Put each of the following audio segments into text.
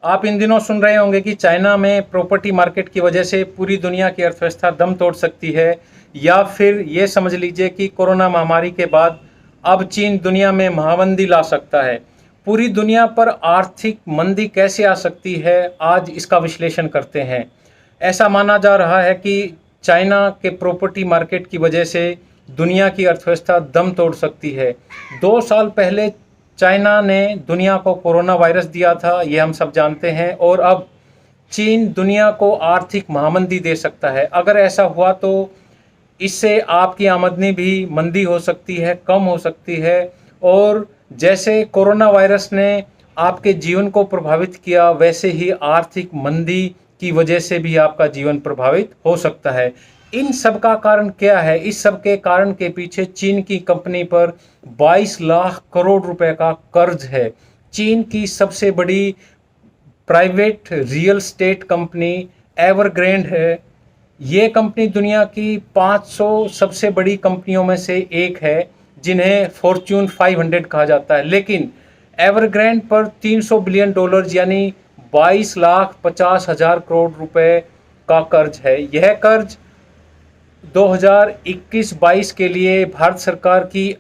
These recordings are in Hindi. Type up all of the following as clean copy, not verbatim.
आप इन दिनों सुन रहे होंगे कि चाइना में प्रॉपर्टी मार्केट की वजह से पूरी दुनिया की अर्थव्यवस्था दम तोड़ सकती है, या फिर ये समझ लीजिए कि कोरोना महामारी के बाद अब चीन दुनिया में महामंदी ला सकता है। पूरी दुनिया पर आर्थिक मंदी कैसे आ सकती है, आज इसका विश्लेषण करते हैं। ऐसा माना जा रहा है कि चाइना के प्रॉपर्टी मार्केट की वजह से दुनिया की अर्थव्यवस्था दम तोड़ सकती है। 2 साल पहले चाइना ने दुनिया को कोरोना वायरस दिया था, ये हम सब जानते हैं, और अब चीन दुनिया को आर्थिक महामंदी दे सकता है। अगर ऐसा हुआ तो इससे आपकी आमदनी भी मंदी हो सकती है, कम हो सकती है, और जैसे कोरोना वायरस ने आपके जीवन को प्रभावित किया, वैसे ही आर्थिक मंदी की वजह से भी आपका जीवन प्रभावित हो सकता है। इन सब का कारण क्या है? इस सब के कारण के पीछे चीन की कंपनी पर 22 लाख करोड़ रुपए का कर्ज है। चीन की सबसे बड़ी private real estate company Evergrande है। ये कंपनी दुनिया की 500 सबसे बड़ी कंपनियों में से एक है, जिन्हें फॉर्च्यून 500 कहा जाता है। लेकिन एवरग्रैंड पर $300 बिलियन यानी 22,50,000 करोड़ रुपए का कर्ज है। यह कर्ज 2021-22 के लिए भारत सरकार की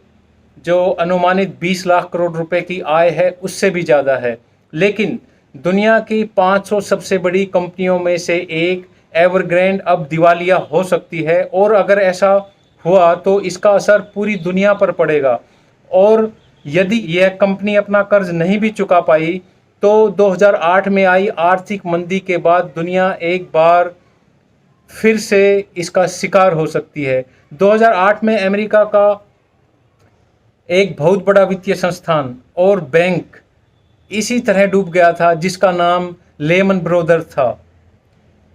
जो अनुमानित 20 लाख करोड़ रुपए की आय है, उससे भी ज़्यादा है। लेकिन दुनिया की 500 सबसे बड़ी कंपनियों में से एक एवरग्रैंड अब दिवालिया हो सकती है, और अगर ऐसा हुआ तो इसका असर पूरी दुनिया पर पड़ेगा। और यदि यह कंपनी अपना कर्ज नहीं भी चुका पाई तो 2008 में आई आर्थिक मंदी के बाद दुनिया एक बार फिर से इसका शिकार हो सकती है। 2008 में अमेरिका का एक बहुत बड़ा वित्तीय संस्थान और बैंक इसी तरह डूब गया था, जिसका नाम लेमन ब्रदर्स था।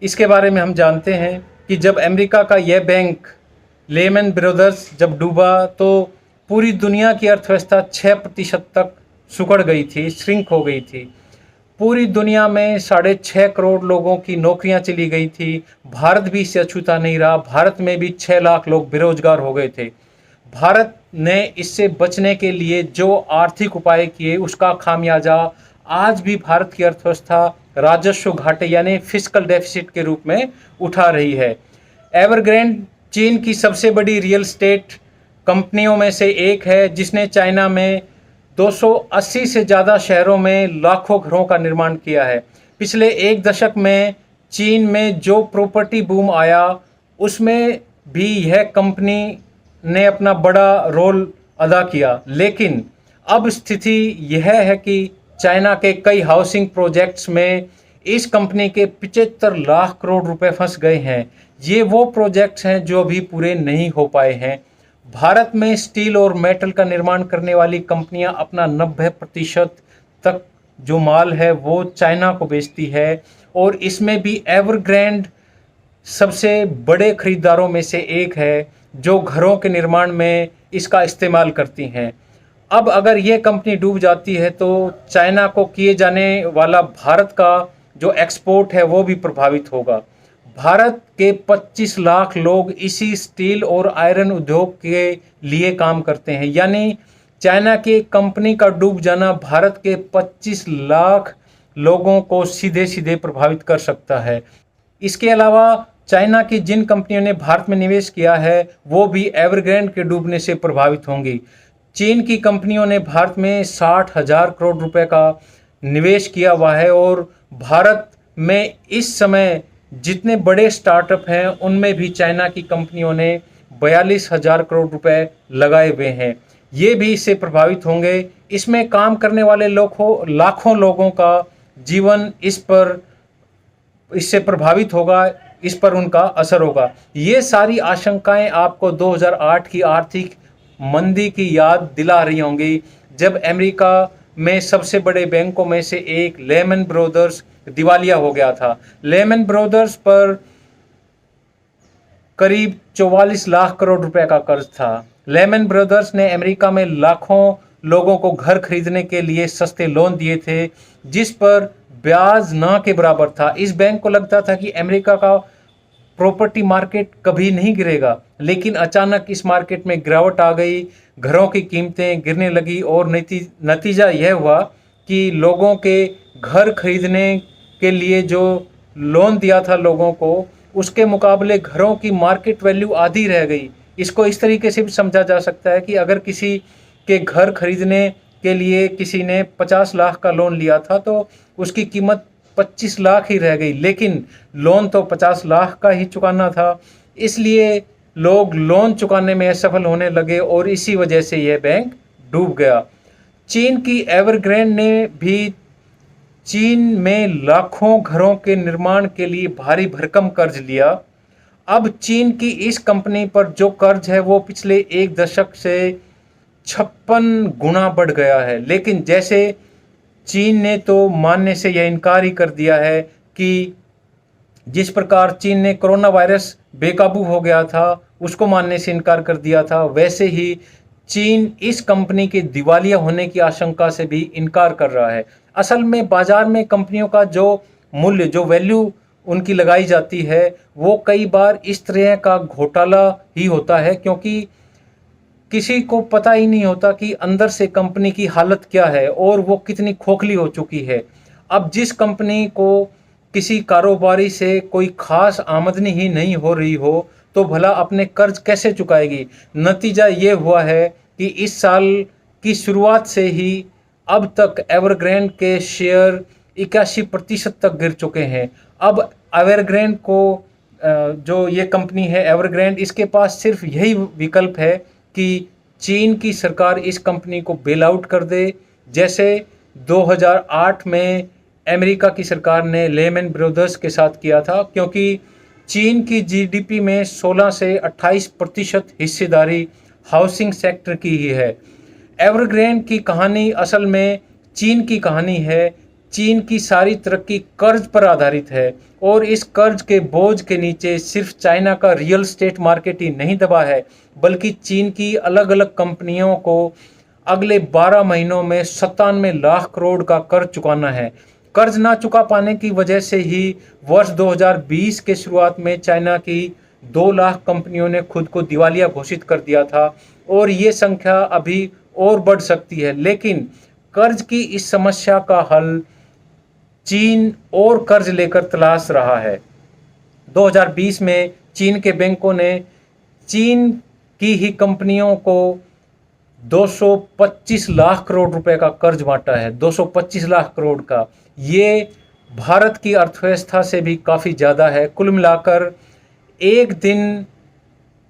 इसके बारे में हम जानते हैं कि जब अमेरिका का यह बैंक लेमन ब्रदर्स जब डूबा तो पूरी दुनिया की अर्थव्यवस्था 6% तक सिकुड़ गई थी, श्रिंक हो गई थी। पूरी दुनिया में 6.5 करोड़ लोगों की नौकरियां चली गई थी। भारत भी इससे अछूता नहीं रहा। भारत में भी 6 लाख लोग बेरोजगार हो गए थे। भारत ने इससे बचने के लिए जो आर्थिक उपाय किए, उसका खामियाजा आज भी भारत की अर्थव्यवस्था राजस्व घाटे यानी फिस्कल डेफिसिट के रूप में उठा रही है। एवरग्रैंड चीन की सबसे बड़ी रियल स्टेट कंपनियों में से एक है, जिसने चाइना में 280 से ज़्यादा शहरों में लाखों घरों का निर्माण किया है। पिछले एक दशक में चीन में जो प्रॉपर्टी बूम आया, उसमें भी यह कंपनी ने अपना बड़ा रोल अदा किया। लेकिन अब स्थिति यह है कि चाइना के कई हाउसिंग प्रोजेक्ट्स में इस कंपनी के 75 लाख करोड़ रुपए फंस गए हैं। ये वो प्रोजेक्ट्स हैं जो अभी पूरे नहीं हो पाए हैं। भारत में स्टील और मेटल का निर्माण करने वाली कंपनियां अपना 90% तक जो माल है वो चाइना को बेचती है, और इसमें भी एवरग्रैंड सबसे बड़े खरीदारों में से एक है, जो घरों के निर्माण में इसका इस्तेमाल करती हैं। अब अगर ये कंपनी डूब जाती है तो चाइना को किए जाने वाला भारत का जो एक्सपोर्ट है वो भी प्रभावित होगा। भारत के 25 लाख लोग इसी स्टील और आयरन उद्योग के लिए काम करते हैं, यानी चाइना की कंपनी का डूब जाना भारत के 25 लाख लोगों को सीधे सीधे प्रभावित कर सकता है। इसके अलावा चाइना की जिन कंपनियों ने भारत में निवेश किया है वो भी एवरग्रैंड के डूबने से प्रभावित होंगी। चीन की कंपनियों ने भारत में 60,000 करोड़ रुपए का निवेश किया हुआ है, और भारत में इस समय जितने बड़े स्टार्टअप हैं उनमें भी चाइना की कंपनियों ने 42,000 करोड़ रुपए लगाए हुए हैं। ये भी इससे प्रभावित होंगे। इसमें काम करने वाले लाखों लोगों का जीवन इससे प्रभावित होगा, इस पर उनका असर होगा। ये सारी आशंकाएं आपको 2008 की आर्थिक मंदी की याद दिला रही होंगी, जब अमेरिका में सबसे बड़े बैंकों में से एक लेमन ब्रदर्स दिवालिया हो गया था। लेमन ब्रदर्स पर करीब 44 लाख करोड़ रुपए का कर्ज था। लेमन ब्रदर्स ने अमेरिका में लाखों लोगों को घर खरीदने के लिए सस्ते लोन दिए थे, जिस पर ब्याज ना के बराबर था। इस बैंक को लगता था कि अमेरिका का प्रॉपर्टी मार्केट कभी नहीं गिरेगा, लेकिन अचानक इस मार्केट में गिरावट आ गई, घरों की कीमतें गिरने लगी, और नतीजा यह हुआ कि लोगों के घर खरीदने के लिए जो लोन दिया था लोगों को, उसके मुकाबले घरों की मार्केट वैल्यू आधी रह गई। इसको इस तरीके से भी समझा जा सकता है कि अगर किसी के घर खरीदने के लिए किसी ने 50 लाख का लोन लिया था तो उसकी कीमत 25 लाख ही रह गई, लेकिन लोन तो 50 लाख का ही चुकाना था। इसलिए लोग लोन चुकाने में असफल होने लगे और इसी वजह से यह बैंक डूब गया। चीन की एवरग्रैंड ने भी चीन में लाखों घरों के निर्माण के लिए भारी भरकम कर्ज लिया। अब चीन की इस कंपनी पर जो कर्ज है वो पिछले एक दशक से 56 गुना बढ़ गया है। लेकिन जैसे चीन ने तो मानने से यह इनकार ही कर दिया है कि जिस प्रकार चीन ने कोरोना वायरस बेकाबू हो गया था उसको मानने से इनकार कर दिया था, वैसे ही चीन इस कंपनी के दिवालिया होने की आशंका से भी इनकार कर रहा है। असल में बाजार में कंपनियों का जो मूल्य, जो वैल्यू उनकी लगाई जाती है, वो कई बार इस तरह का घोटाला ही होता है, क्योंकि किसी को पता ही नहीं होता कि अंदर से कंपनी की हालत क्या है और वो कितनी खोखली हो चुकी है। अब जिस कंपनी को किसी कारोबारी से कोई खास आमदनी ही नहीं हो रही हो तो भला अपने कर्ज कैसे चुकाएगी। नतीजा ये हुआ है कि इस साल की शुरुआत से ही अब तक एवरग्रैंड के शेयर 81% तक गिर चुके हैं। अब एवरग्रैंड को जो ये कंपनी है एवरग्रैंड, इसके पास सिर्फ यही विकल्प है कि चीन की सरकार इस कंपनी को बेल आउट कर दे, जैसे 2008 में अमेरिका की सरकार ने लेमन ब्रदर्स के साथ किया था, क्योंकि चीन की जीडीपी में 16 से 28% हिस्सेदारी हाउसिंग सेक्टर की ही है। एवरग्रैंड की कहानी असल में चीन की कहानी है। चीन की सारी तरक्की कर्ज पर आधारित है और इस कर्ज के बोझ के नीचे सिर्फ चाइना का रियल स्टेट मार्केट ही नहीं दबा है, बल्कि चीन की अलग अलग कंपनियों को अगले 12 महीनों में 97 लाख करोड़ का कर्ज चुकाना है। कर्ज ना चुका पाने की वजह से ही वर्ष 2020 के शुरुआत में चाइना की 2 लाख कंपनियों ने खुद को दिवालिया घोषित कर दिया था और ये संख्या अभी और बढ़ सकती है। लेकिन कर्ज की इस समस्या का हल चीन और कर्ज लेकर तलाश रहा है। 2020 में चीन के बैंकों ने चीन की ही कंपनियों को 225 लाख करोड़ रुपए का कर्ज बांटा है। 225 लाख करोड़ का, ये भारत की अर्थव्यवस्था से भी काफ़ी ज़्यादा है। कुल मिलाकर एक दिन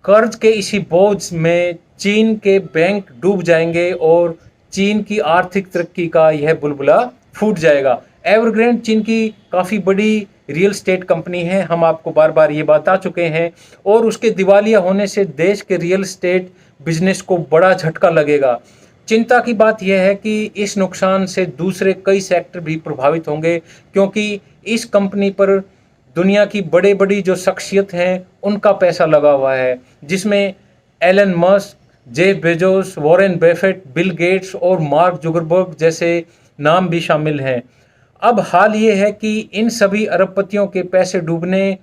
कर्ज के इसी बोझ में चीन के बैंक डूब जाएंगे और चीन की आर्थिक तरक्की का यह बुलबुला फूट जाएगा। एवरग्रैंड चीन की काफ़ी बड़ी रियल स्टेट कंपनी है, हम आपको बार बार ये बता चुके हैं, और उसके दिवालिया होने से देश के रियल स्टेट बिजनेस को बड़ा झटका लगेगा। चिंता की बात यह है कि इस नुकसान से दूसरे कई सेक्टर भी प्रभावित होंगे, क्योंकि इस कंपनी पर दुनिया की बड़े बड़ी जो शख्सियत हैं उनका पैसा लगा हुआ है, जिसमें Elon Musk, Jeff Bezos, Warren Buffett, Bill Gates और मार्क जुकरबर्ग जैसे नाम भी शामिल हैं। अब हाल ये है कि इन सभी अरबपतियों के पैसे डूबने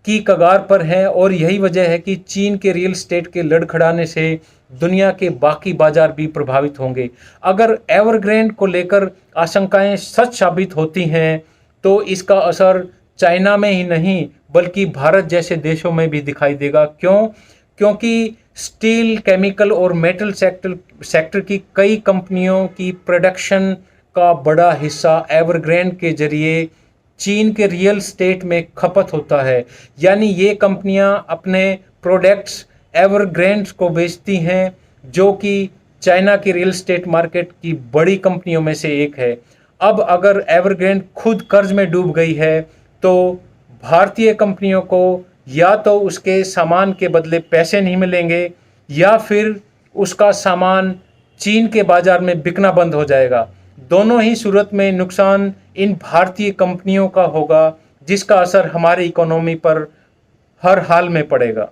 की कगार पर हैं और यही वजह है कि चीन के रियल एस्टेट के लड़खड़ाने से दुनिया के बाकी बाजार भी प्रभावित होंगे। अगर एवरग्रैंड को लेकर आशंकाएं सच साबित होती हैं तो इसका असर चाइना में ही नहीं बल्कि भारत जैसे देशों में भी दिखाई देगा। क्यों? क्योंकि स्टील, केमिकल और मेटल सेक्टर की कई कंपनियों की प्रोडक्शन का बड़ा हिस्सा एवरग्रैंड के जरिए चीन के रियल स्टेट में खपत होता है। यानी ये कंपनियां अपने प्रोडक्ट्स एवरग्रैंड को बेचती हैं, जो कि चाइना की रियल स्टेट मार्केट की बड़ी कंपनियों में से एक है। अब अगर एवरग्रैंड खुद कर्ज में डूब गई है तो भारतीय कंपनियों को या तो उसके सामान के बदले पैसे नहीं मिलेंगे या फिर उसका सामान चीन के बाजार में बिकना बंद हो जाएगा। दोनों ही सूरत में नुकसान इन भारतीय कंपनियों का होगा, जिसका असर हमारी इकोनॉमी पर हर हाल में पड़ेगा।